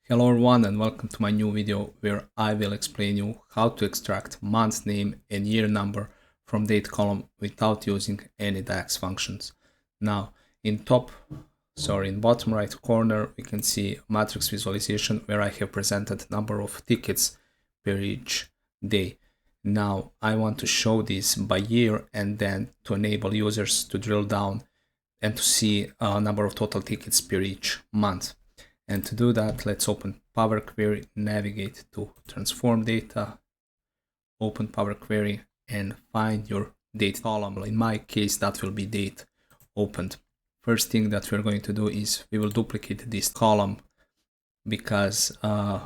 Hello everyone and welcome to my new video where I will explain you how to extract month name and year number from date column without using any DAX functions. Now in bottom right corner we can see matrix visualization where I have presented number of tickets per each day. Now I want to show this by year and then to enable users to drill down and to see a number of total tickets per each month. And to do that, let's open Power Query, navigate to Transform Data, open Power Query and find your date column. In my case, that will be date opened. First thing that we're going to do is we will duplicate this column because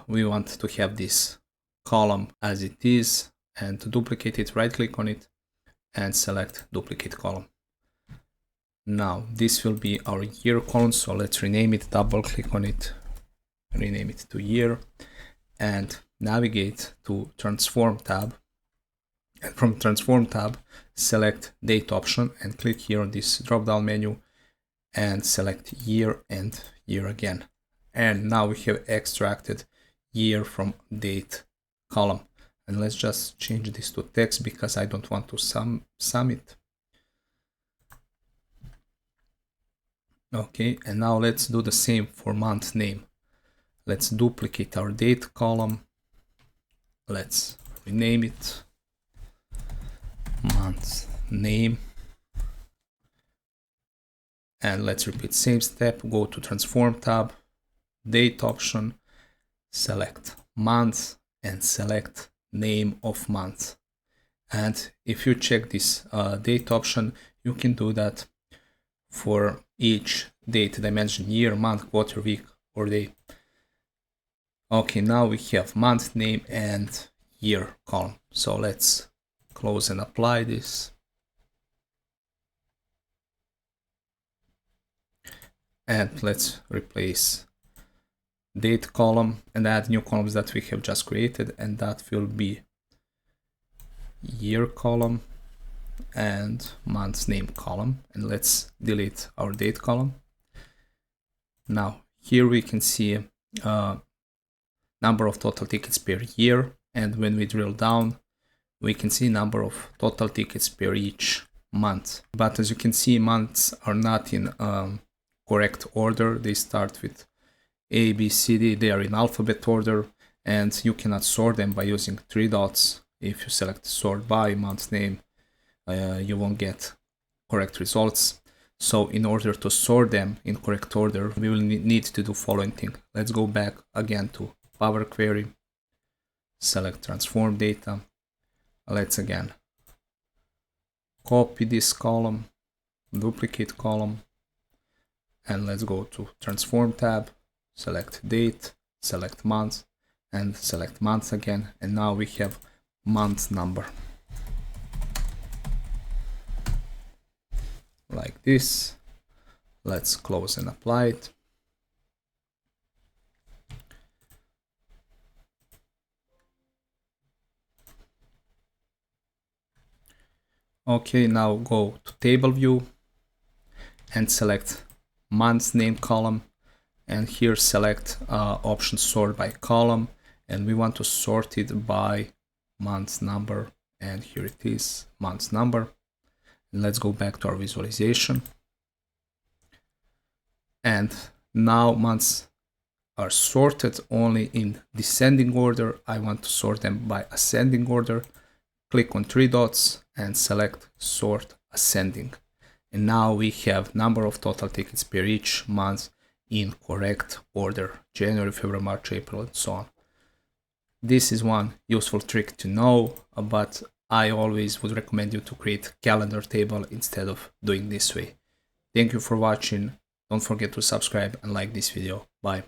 we want to have this column as it is. And to duplicate it, right click on it and select Duplicate Column. Now this will be our year column, so let's rename it, double click on it, rename it to year and navigate to Transform tab, and from Transform tab select date option and click here on this drop down menu and select year and year again. And now we have extracted year from date column. And let's just change this to text because I don't want to sum it. Okay, and now let's do the same for month name. Let's duplicate our date column. Let's rename it month name. And let's repeat same step, go to Transform tab, date option, select month and select name of month. And if you check this date option, you can do that for each date dimension, year, month, quarter, week, or day. Okay, now we have month name and year column. So let's close and apply this. And let's replace date column and add new columns that we have just created, and that will be year column and month name column. And let's delete our date column. Now here we can see number of total tickets per year, and when we drill down we can see number of total tickets per each month. But as you can see, months are not in correct order. They start with A, B, C, D. They are in alphabet order and you cannot sort them by using three dots. If you select sort by month name, you won't get correct results. So in order to sort them in correct order, we will need to do following thing. Let's go back again to Power Query, select Transform Data. Let's again copy this column, duplicate column, and let's go to Transform tab, select date, select month, and select month again. And now we have month number. Like this. Let's close and apply it. Okay, now go to table view and select month name column, and here select option sort by column, and we want to sort it by month number, and here it is, month number. And let's go back to our visualization, and now months are sorted only in descending order. I want to sort them by ascending order. Click on three dots and select sort ascending. And now we have number of total tickets per each month in correct order: January, February, March, April, and so on. This is one useful trick to know, but I always would recommend you to create a calendar table instead of doing this way. Thank you for watching. Don't forget to subscribe and like this video. Bye.